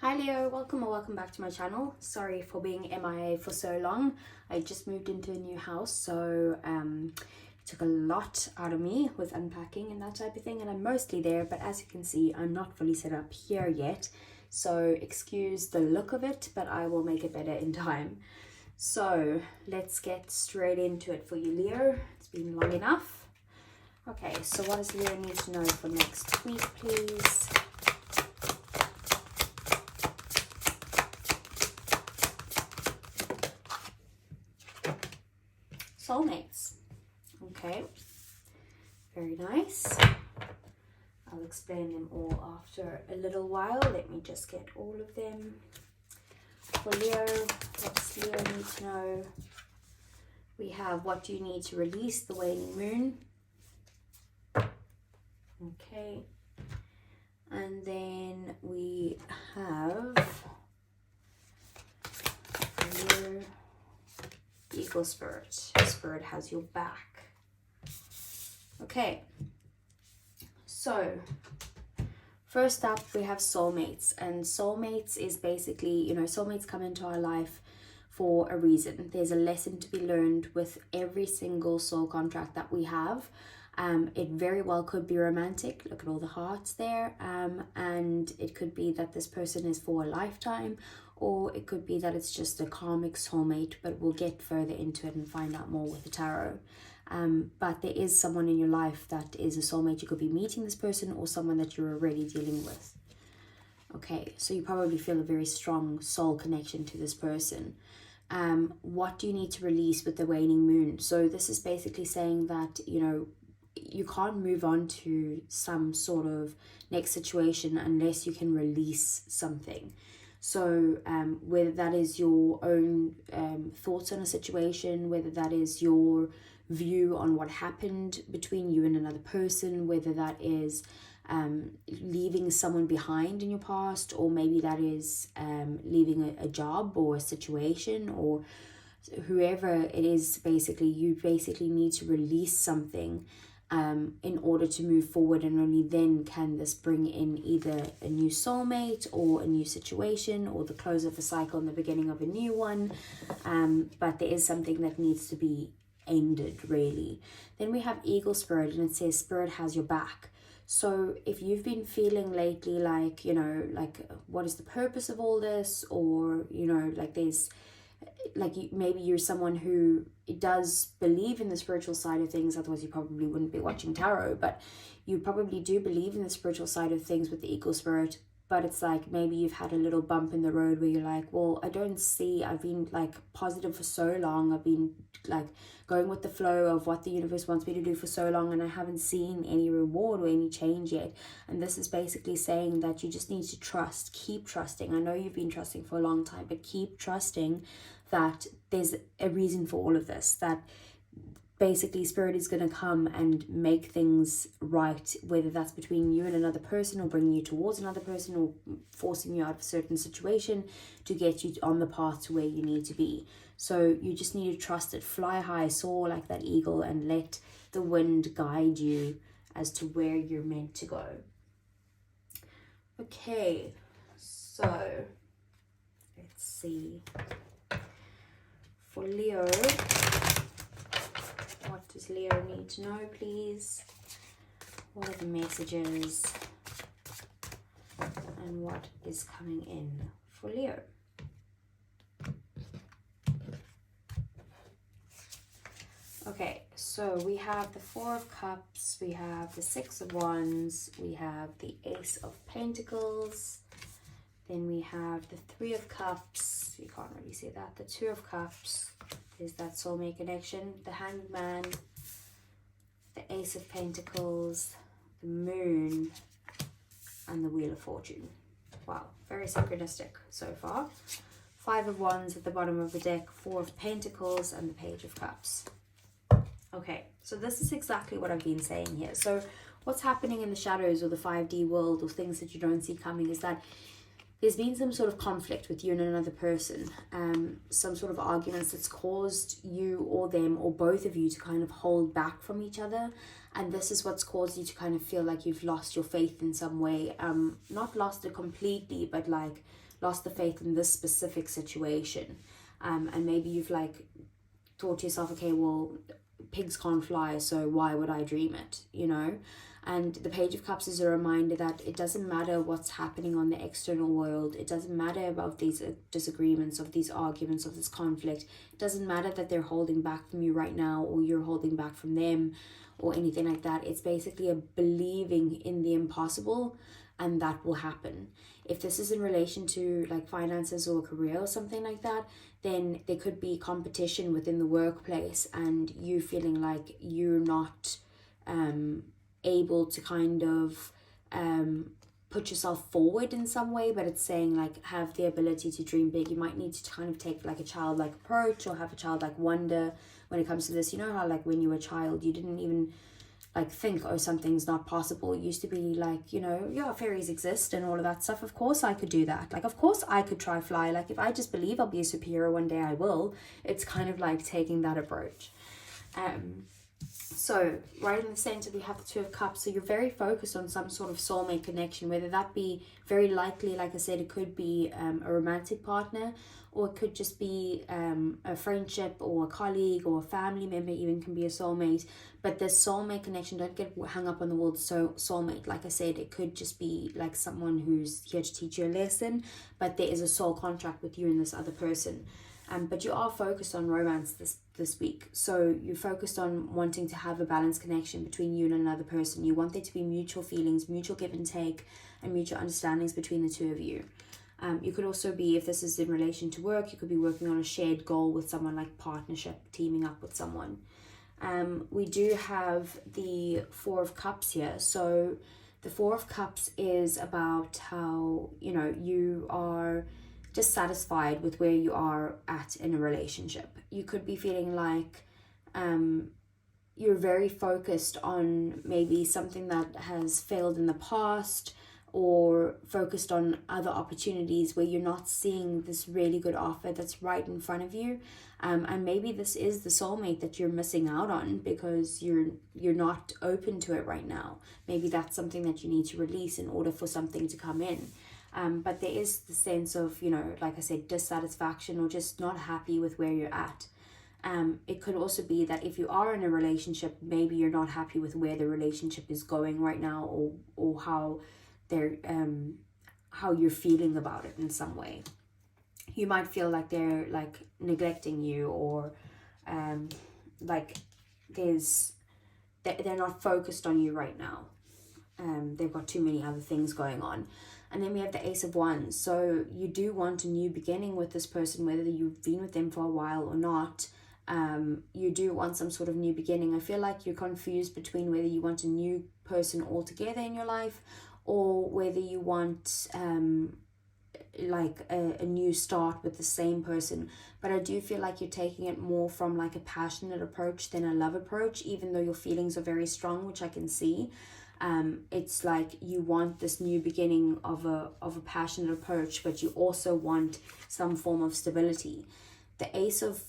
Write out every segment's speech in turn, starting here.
Hi Leo, welcome or welcome back to my channel. Sorry for being MIA for so long. I just moved into a new house, so it took a lot out of me with unpacking and that type of thing, and I'm mostly there, but as you can see, I'm not fully set up here yet. So excuse the look of it, but I will make it better in time. So let's get straight into it for you, Leo. It's been long enough. Okay, so what does Leo need to know for next week, please? Soulmates. Okay, very nice. I'll explain them all after a little while. Let me just get all of them. For Leo, what does Leo need to know? We have what do you need to release, the waning moon. Okay, and then we have Leo, Eagle Spirit. Spirit has your back. Okay, so first up we have soulmates, and soulmates is basically, soulmates come into our life for a reason. There's a lesson to be learned with every single soul contract that we have. It very well could be romantic. Look at all the hearts there. And it could be that this person is for a lifetime, or it could be that it's just a karmic soulmate, but we'll get further into it and find out more with the tarot. But there is someone in your life that is a soulmate. You could be meeting this person or someone that you're already dealing with. Okay, so you probably feel a very strong soul connection to this person. What do you need to release with the waning moon? So this is basically saying that, you can't move on to some sort of next situation unless you can release something. So whether that is your own thoughts on a situation, whether that is your view on what happened between you and another person, whether that is leaving someone behind in your past, or maybe that is leaving a job or a situation, or whoever it is, basically you need to release something in order to move forward, and only then can this bring in either a new soulmate or a new situation, or the close of a cycle and the beginning of a new one. But there is something that needs to be ended, really. Then we have Eagle Spirit, and it says Spirit has your back. So if you've been feeling lately like, what is the purpose of all this, or there's maybe you're someone who does believe in the spiritual side of things, otherwise you probably wouldn't be watching tarot, but you probably do believe in the spiritual side of things with the Eagle Spirit. But it's like maybe you've had a little bump in the road where you're like, well, I've been positive for so long, I've been going with the flow of what the universe wants me to do for so long, and I haven't seen any reward or any change yet. And this is basically saying that you just need to trust, keep trusting. I know you've been trusting for a long time, but keep trusting that there's a reason for all of this, that basically Spirit is going to come and make things right, whether that's between you and another person, or bringing you towards another person, or forcing you out of a certain situation to get you on the path to where you need to be. So you just need to trust it, fly high, soar like that eagle, and let the wind guide you as to where you're meant to go. Okay, so let's see. For Leo, what does Leo need to know, please? What are the messages and what is coming in for Leo? Okay, so we have the Four of Cups, we have the Six of Wands, we have the Ace of Pentacles, then we have the Three of Cups, you can't really see that, the Two of Cups is that soulmate connection, the Hanged Man, the Ace of Pentacles, the Moon, and the Wheel of Fortune. Wow, very synchronistic so far. Five of Wands at the bottom of the deck, Four of Pentacles, and the Page of Cups. Okay, so this is exactly what I've been saying here. So what's happening in the shadows, or the 5D world, or things that you don't see coming, is that there's been some sort of conflict with you and another person, some sort of arguments that's caused you or them or both of you to kind of hold back from each other. And this is what's caused you to kind of feel like you've lost your faith in some way. Not lost it completely, but like lost the faith in this specific situation. And maybe you've like thought to yourself, okay, well, pigs can't fly, so why would I dream it, you know? And the Page of Cups is a reminder that it doesn't matter what's happening on the external world. It doesn't matter about these disagreements, of these arguments, of this conflict. It doesn't matter that they're holding back from you right now, or you're holding back from them, or anything like that. It's basically a believing in the impossible, and that will happen. If this is in relation to like finances or career or something like that, then there could be competition within the workplace, and you feeling like you're not able to kind of put yourself forward in some way, but it's saying like have the ability to dream big. You might need to kind of take like a childlike approach, or have a childlike wonder when it comes to this. You know how like when you were a child, you didn't even like think, oh, something's not possible. It used to be like, you know, yeah, fairies exist and all of that stuff. Of course I could do that. Like, of course I could try fly. Like, if I just believe I'll be a superhero one day, I will. It's kind of like taking that approach. So right in the center we have the Two of Cups. So you're very focused on some sort of soulmate connection, whether that be very likely, like I said, it could be a romantic partner, or it could just be a friendship, or a colleague, or a family member even can be a soulmate. But this soulmate connection, don't get hung up on the word soulmate. Like I said, it could just be like someone who's here to teach you a lesson, but there is a soul contract with you and this other person. But you are focused on romance this week. So you're focused on wanting to have a balanced connection between you and another person. You want there to be mutual feelings, mutual give and take, and mutual understandings between the two of you. You could also be, if this is in relation to work, you could be working on a shared goal with someone, like partnership, teaming up with someone. We do have the Four of Cups here. So the Four of Cups is about how, you know, you are dissatisfied with where you are at in a relationship. You could be feeling like you're very focused on maybe something that has failed in the past, or focused on other opportunities where you're not seeing this really good offer that's right in front of you. And maybe this is the soulmate that you're missing out on because you're not open to it right now. Maybe that's something that you need to release in order for something to come in. But there is the sense of, you know, like I said, dissatisfaction, or just not happy with where you're at. It could also be that if you are in a relationship, maybe you're not happy with where the relationship is going right now, or how they're how you're feeling about it in some way. You might feel like they're like neglecting you, or like they're not focused on you right now. They've got too many other things going on. And then we have the Ace of Wands. So you do want a new beginning with this person, whether you've been with them for a while or not. You do want some sort of new beginning. I feel like you're confused between whether you want a new person altogether in your life, or whether you want like a new start with the same person. But I do feel like you're taking it more from like a passionate approach than a love approach, even though your feelings are very strong, which I can see. It's like you want this new beginning of a passionate approach, but you also want some form of stability. The Ace of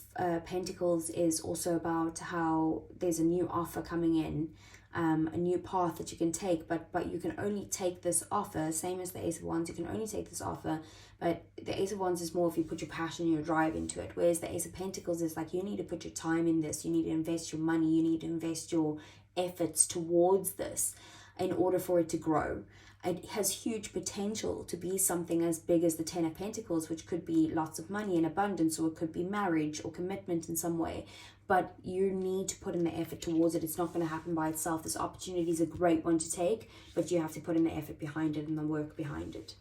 Pentacles is also about how there's a new offer coming in, a new path that you can take, but you can only take this offer, same as the Ace of Wands, you can only take this offer, but the Ace of Wands is more if you put your passion and your drive into it, whereas the Ace of Pentacles is like you need to put your time in this, you need to invest your money, you need to invest your efforts towards this in order for it to grow. It has huge potential to be something as big as the Ten of Pentacles, which could be lots of money and abundance, or it could be marriage or commitment in some way. But you need to put in the effort towards it. It's not going to happen by itself. This opportunity is a great one to take, but you have to put in the effort behind it and the work behind it.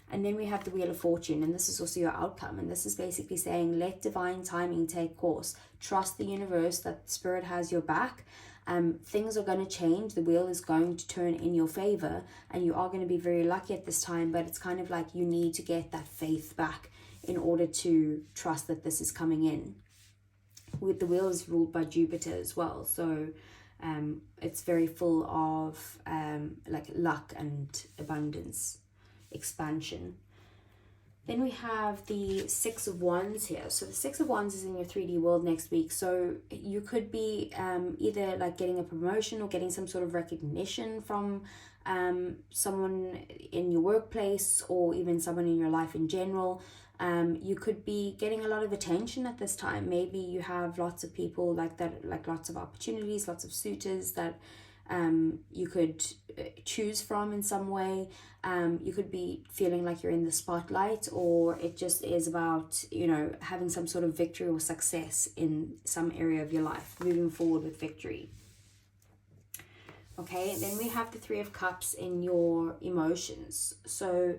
And then we have the Wheel of Fortune, and this is also your outcome. And this is basically saying, let divine timing take course. Trust the universe that Spirit has your back. Things are going to change. The wheel is going to turn in your favor, and you are going to be very lucky at this time, but it's kind of like you need to get that faith back in order to trust that this is coming in. With the wheel is ruled by Jupiter as well, so it's very full of like luck and abundance, expansion. Then we have the Six of Wands here. So the Six of Wands is in your 3D world next week. So you could be either like getting a promotion or getting some sort of recognition from someone in your workplace or even someone in your life in general. You could be getting a lot of attention at this time. Maybe you have lots of people like that, like lots of opportunities, lots of suitors that you could choose from in some way. You could be feeling like you're in the spotlight, or it just is about, you know, having some sort of victory or success in some area of your life, moving forward with victory. Okay, then we have the Three of Cups in your emotions. So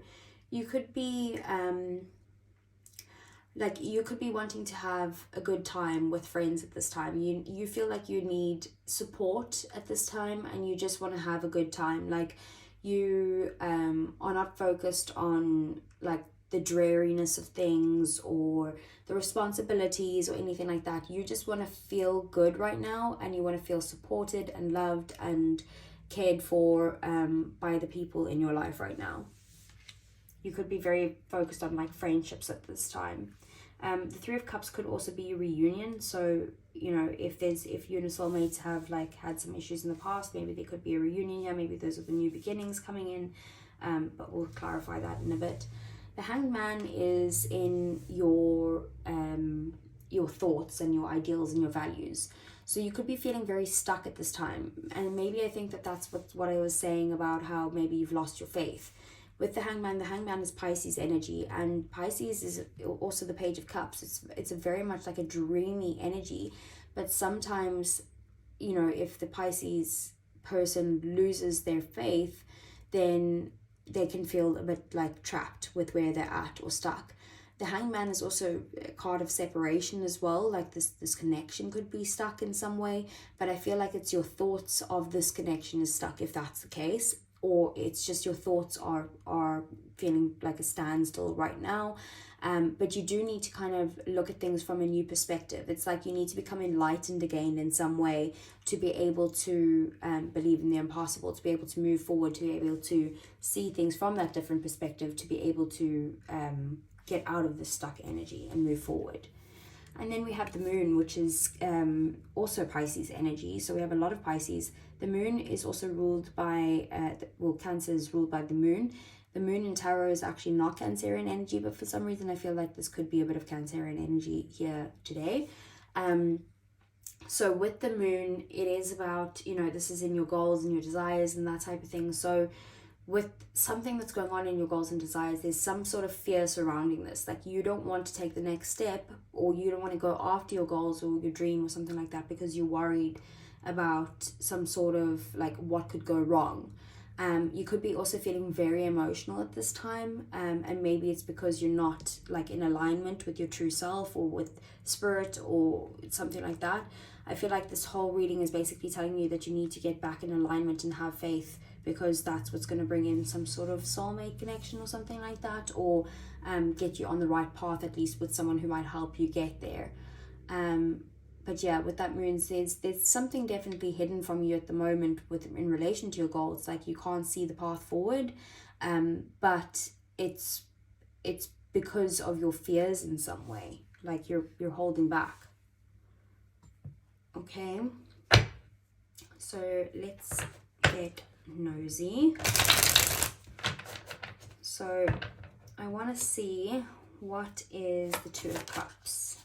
you could be like you could be wanting to have a good time with friends at this time. You feel like you need support at this time, and you just want to have a good time. Like you are not focused on like the dreariness of things or the responsibilities or anything like that. You just want to feel good right now, and you want to feel supported and loved and cared for by the people in your life right now. You could be very focused on like friendships at this time. The Three of Cups could also be a reunion. So, you know, if you and a soulmate have like had some issues in the past, maybe there could be a reunion here. Maybe those are the new beginnings coming in. But we'll clarify that in a bit. The Hanged Man is in your thoughts and your ideals and your values. So you could be feeling very stuck at this time. And maybe I think that's what I was saying about how maybe you've lost your faith. With the Hangman is Pisces energy, and Pisces is also the Page of Cups. It's a very much like a dreamy energy, but sometimes, you know, if the Pisces person loses their faith, then they can feel a bit like trapped with where they're at or stuck. The Hangman is also a card of separation as well, like this connection could be stuck in some way, but I feel like it's your thoughts of this connection is stuck if that's the case, or it's just your thoughts are feeling like a standstill right now. But you do need to kind of look at things from a new perspective. It's like you need to become enlightened again in some way to be able to believe in the impossible, to be able to move forward, to be able to see things from that different perspective, to be able to get out of the stuck energy and move forward. And then we have the Moon, which is also Pisces energy. So we have a lot of Pisces. The Moon is also ruled by, Cancer is ruled by the Moon. The Moon in Tarot is actually not Cancerian energy, but for some reason I feel like this could be a bit of Cancerian energy here today. So with the Moon, it is about, you know, this is in your goals and your desires and that type of thing. So with something that's going on in your goals and desires, there's some sort of fear surrounding this. Like you don't want to take the next step, or you don't want to go after your goals or your dream or something like that because you're worried about some sort of like what could go wrong. You could be also feeling very emotional at this time, and maybe it's because you're not like in alignment with your true self or with spirit or something like that. I feel like this whole reading is basically telling you that you need to get back in alignment and have faith, because that's what's going to bring in some sort of soulmate connection or something like that, or get you on the right path, at least with someone who might help you get there. But yeah, with that Moon, there's something definitely hidden from you at the moment in relation to your goals. Like you can't see the path forward, but it's because of your fears in some way. Like you're holding back. Okay, so let's get nosy. So I want to see what is the Two of Cups.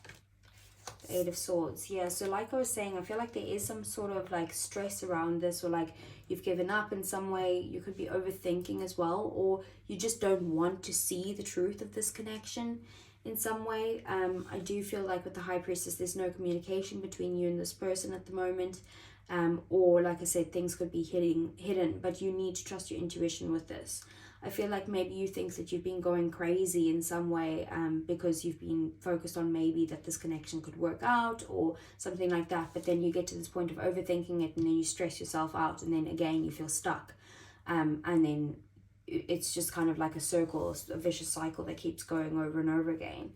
The Eight of Swords. Yeah, so like I was saying, I feel like there is some sort of like stress around this, or like you've given up in some way. You could be overthinking as well, or you just don't want to see the truth of this connection in some way. I do feel like with the High Priestess, there's no communication between you and this person at the moment. Or like I said, things could be hidden, but you need to trust your intuition with this. I feel like maybe you think that you've been going crazy in some way, because you've been focused on maybe that this connection could work out or something like that, but then you get to this point of overthinking it, and then you stress yourself out, and then again you feel stuck, and then it's just kind of like a circle, a vicious cycle that keeps going over and over again.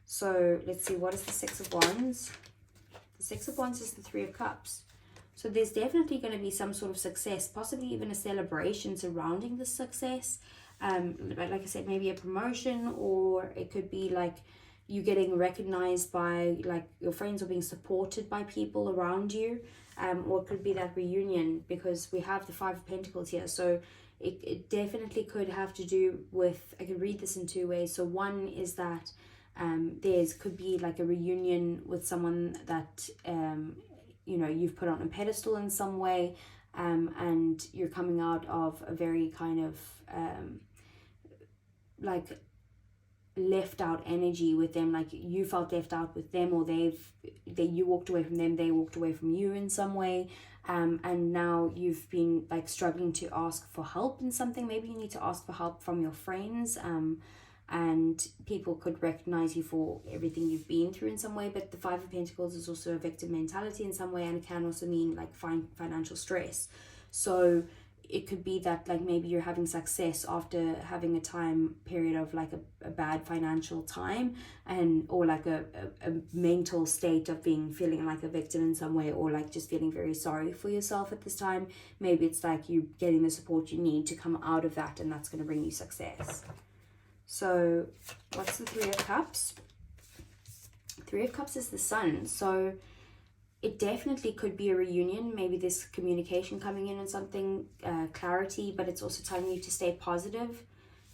So let's see, what is the Six of Wands? The Six of Wands is the Three of Cups. So there's definitely going to be some sort of success, possibly even a celebration surrounding the success. But like I said, maybe a promotion, or it could be like you getting recognized by like your friends, or being supported by people around you. Or it could be that reunion, because we have the Five of Pentacles here. So it definitely could have to do with, I can read this in two ways. So one is that could be like a reunion with someone that you know, you've put on a pedestal in some way, and you're coming out of a very kind of like left out energy with them, like you felt left out with them, or you walked away from them, they walked away from you in some way, and now you've been like struggling to ask for help in something. Maybe you need to ask for help from your friends, and people could recognize you for everything you've been through in some way. But the Five of Pentacles is also a victim mentality in some way, and it can also mean like financial stress. So it could be that like maybe you're having success after having a time period of like a bad financial time, and or like a mental state of feeling like a victim in some way, or like just feeling very sorry for yourself at this time. Maybe it's like you getting the support you need to come out of that, and that's going to bring you success. So what's the Three of Cups? Three of Cups is the Sun. So it definitely could be a reunion. Maybe there's communication coming in and something, clarity, but it's also telling you to stay positive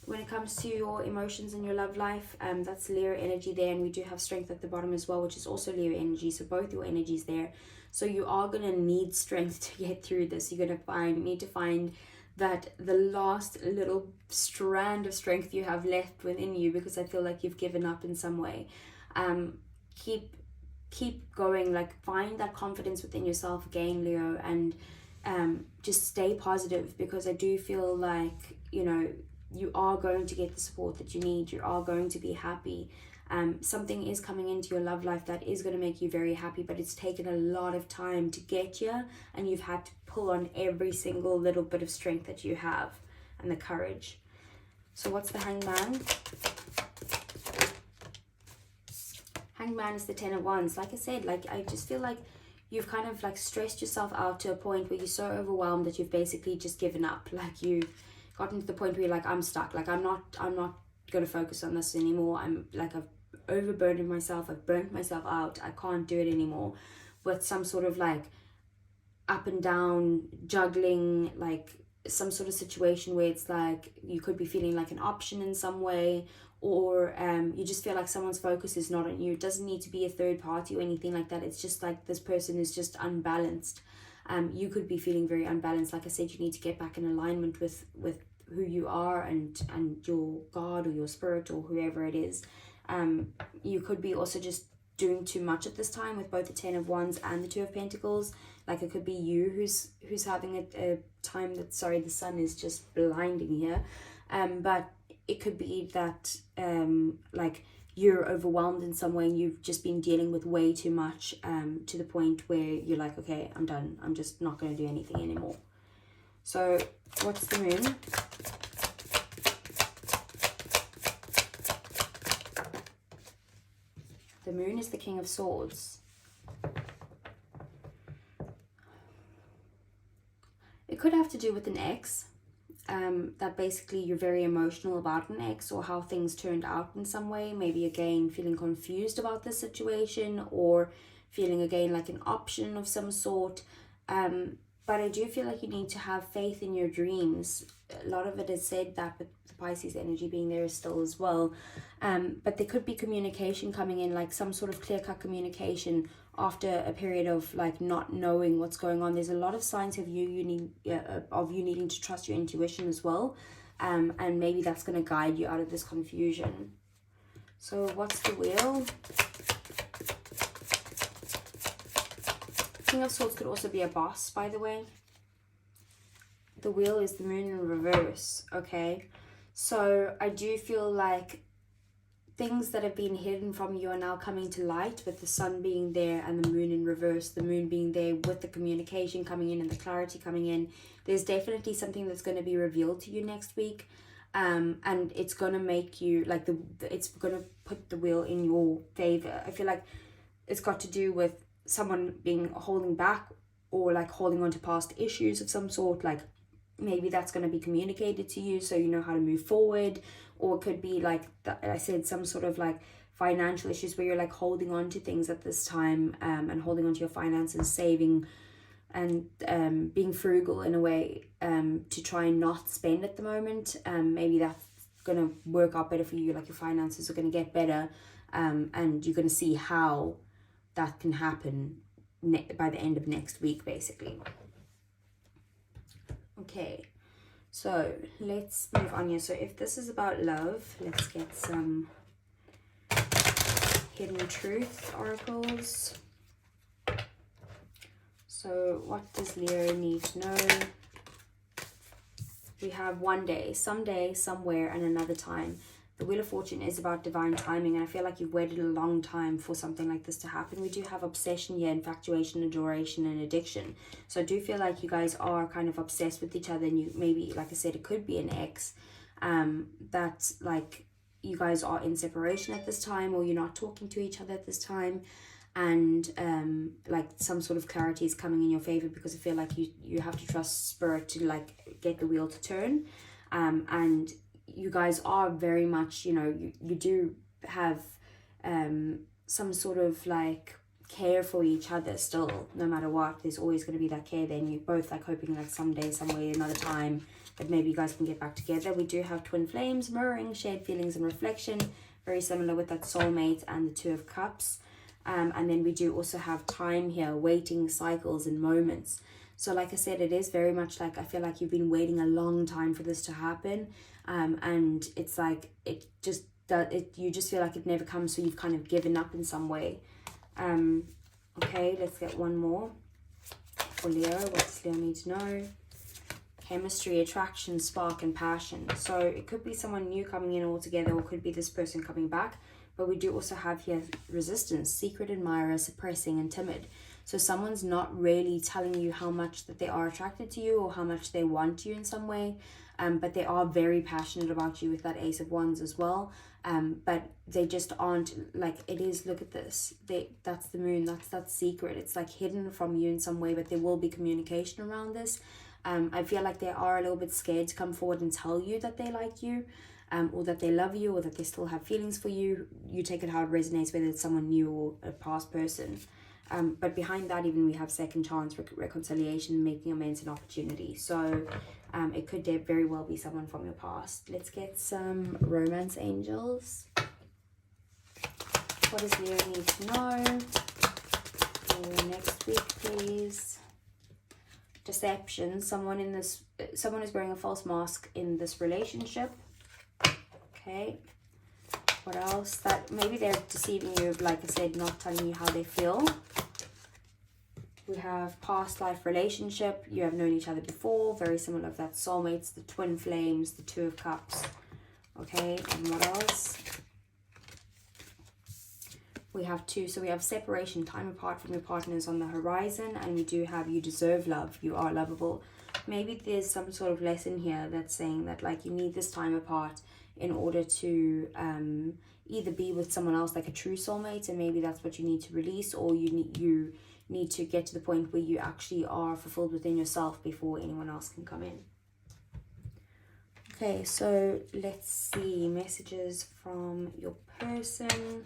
when it comes to your emotions and your love life. That's Leo energy there, and we do have Strength at the bottom as well, which is also Leo energy. So both your energies there. So you are going to need strength to get through this. You're going to need to find that the last little strand of strength you have left within you, because I feel like you've given up in some way. Keep going, like find that confidence within yourself again, Leo, and just stay positive, because I do feel like, you know, you are going to get the support that you need. You are going to be happy. Something is coming into your love life that is going to make you very happy, but it's taken a lot of time to get here, and you've had to pull on every single little bit of strength that you have and the courage. So what's the Hangman? Hangman is the Ten of Wands. Like I said, like I just feel like you've kind of like stressed yourself out to a point where you're so overwhelmed that you've basically just given up. Like you've gotten to the point where you're like, I'm stuck. Like I'm not going to focus on this anymore. I've overburdened myself. I've burnt myself out. I can't do it anymore. With some sort of like up and down juggling, like some sort of situation where it's like you could be feeling like an option in some way, or you just feel like someone's focus is not on you. It doesn't need to be a third party or anything like that. It's just like this person is just unbalanced. You could be feeling very unbalanced. Like I said, you need to get back in alignment with who you are and your God or your spirit or whoever it is. You could be also just doing too much at this time with both the Ten of Wands and the Two of Pentacles. Like it could be you who's having a time that, sorry, the sun is just blinding here. But it could be that like you're overwhelmed in some way, and you've just been dealing with way too much to the point where you're like, okay, I'm done. I'm just not going to do anything anymore. So what's the Moon? The Moon is the King of Swords. It could have to do with an ex. That basically you're very emotional about an ex, or how things turned out in some way. Maybe again feeling confused about the situation, or feeling again like an option of some sort. But I do feel like you need to have faith in your dreams. A lot of it is said that, with the Pisces energy being there still as well. But there could be communication coming in, like some sort of clear-cut communication after a period of like not knowing what's going on. There's a lot of signs of you needing to trust your intuition as well. And maybe that's going to guide you out of this confusion. So what's the Wheel? King of Swords could also be a boss, by the way. The Wheel is the Moon in reverse, okay? So I do feel like things that have been hidden from you are now coming to light, with the sun being there and the moon in reverse, the moon being there with the communication coming in and the clarity coming in. There's definitely something that's going to be revealed to you next week. And it's going to make you, like, it's going to put the wheel in your favor. I feel like it's got to do with someone being holding back, or like holding on to past issues of some sort. Like maybe that's going to be communicated to you so you know how to move forward. Or it could be like I said, some sort of like financial issues where you're like holding on to things at this time, and holding on to your finances, saving and being frugal in a way, to try and not spend at the moment. Maybe that's going to work out better for you, like your finances are going to get better, and you're going to see how that can happen by the end of next week, basically. Okay, so let's move on here. So if this is about love, let's get some hidden truth oracles. So what does Leo need to know? We have one day, someday, somewhere, and another time. The Wheel of Fortune is about divine timing, and I feel like you've waited a long time for something like this to happen. We do have obsession here, infatuation, adoration, and addiction. So I do feel like you guys are kind of obsessed with each other, and you maybe, like I said, it could be an ex that like you guys are in separation at this time, or you're not talking to each other at this time, and like some sort of clarity is coming in your favor, because I feel like you have to trust spirit to like get the wheel to turn, and you guys are very much, you know, you do have some sort of like care for each other still. No matter what, there's always going to be that care. Then you're both like hoping like someday, some way, another time, that maybe you guys can get back together. We do have twin flames, mirroring, shared feelings, and reflection, very similar with that soulmate and the Two of Cups. And then we do also have time here, waiting, cycles, and moments. So like I said, it is very much like, I feel like you've been waiting a long time for this to happen. And it's like, you just feel like it never comes, so you've kind of given up in some way. Okay, let's get one more for Leo. What does Leo need to know? Chemistry, attraction, spark, and passion. So it could be someone new coming in altogether, or could be this person coming back. But we do also have here resistance, secret admirer, suppressing, and timid. So someone's not really telling you how much that they are attracted to you, or how much they want you in some way. But they are very passionate about you with that Ace of Wands as well. But they just aren't, like, it is, look at this. That's the moon, that's that secret. It's like hidden from you in some way, but there will be communication around this. I feel like they are a little bit scared to come forward and tell you that they like you. Or that they love you, or that they still have feelings for you. You take it how it resonates, whether it's someone new or a past person. But behind that, even we have second chance, reconciliation, making amends, and opportunity. So it could very well be someone from your past. Let's get some romance angels. What does Leo need to know for next week, please? Deception. Someone is wearing a false mask in this relationship. Okay, what else? That maybe they're deceiving you, like I said, not telling you how they feel. We have past life relationship. You have known each other before, very similar of that soulmates, the twin flames, the Two of Cups. Okay, and what else? We have two. So we have separation, time apart from your partners on the horizon, and we do have you deserve love, you are lovable. Maybe there's some sort of lesson here that's saying that like you need this time apart in order to either be with someone else, like a true soulmate, and maybe that's what you need to release, or you need to get to the point where you actually are fulfilled within yourself before anyone else can come in. Okay, so let's see messages from your person.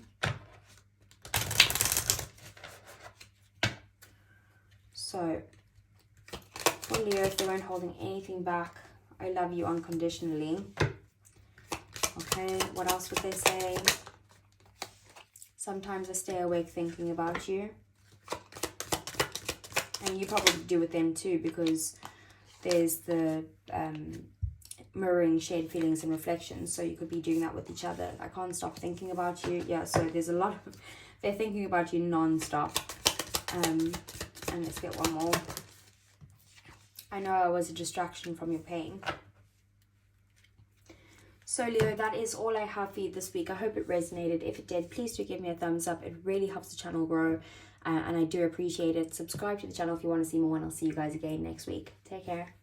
So for Leo, if they weren't holding anything back, I love you unconditionally. Okay, what else would they say? Sometimes I stay awake thinking about you. And you probably do with them too, because there's the mirroring, shared feelings, and reflections. So you could be doing that with each other. I can't stop thinking about you. Yeah, so there's a lot of, they're thinking about you non-stop. And let's get one more. I know I was a distraction from your pain. So Leo, that is all I have for you this week. I hope it resonated. If it did, please do give me a thumbs up. It really helps the channel grow, and I do appreciate it. Subscribe to the channel if you want to see more, and I'll see you guys again next week. Take care.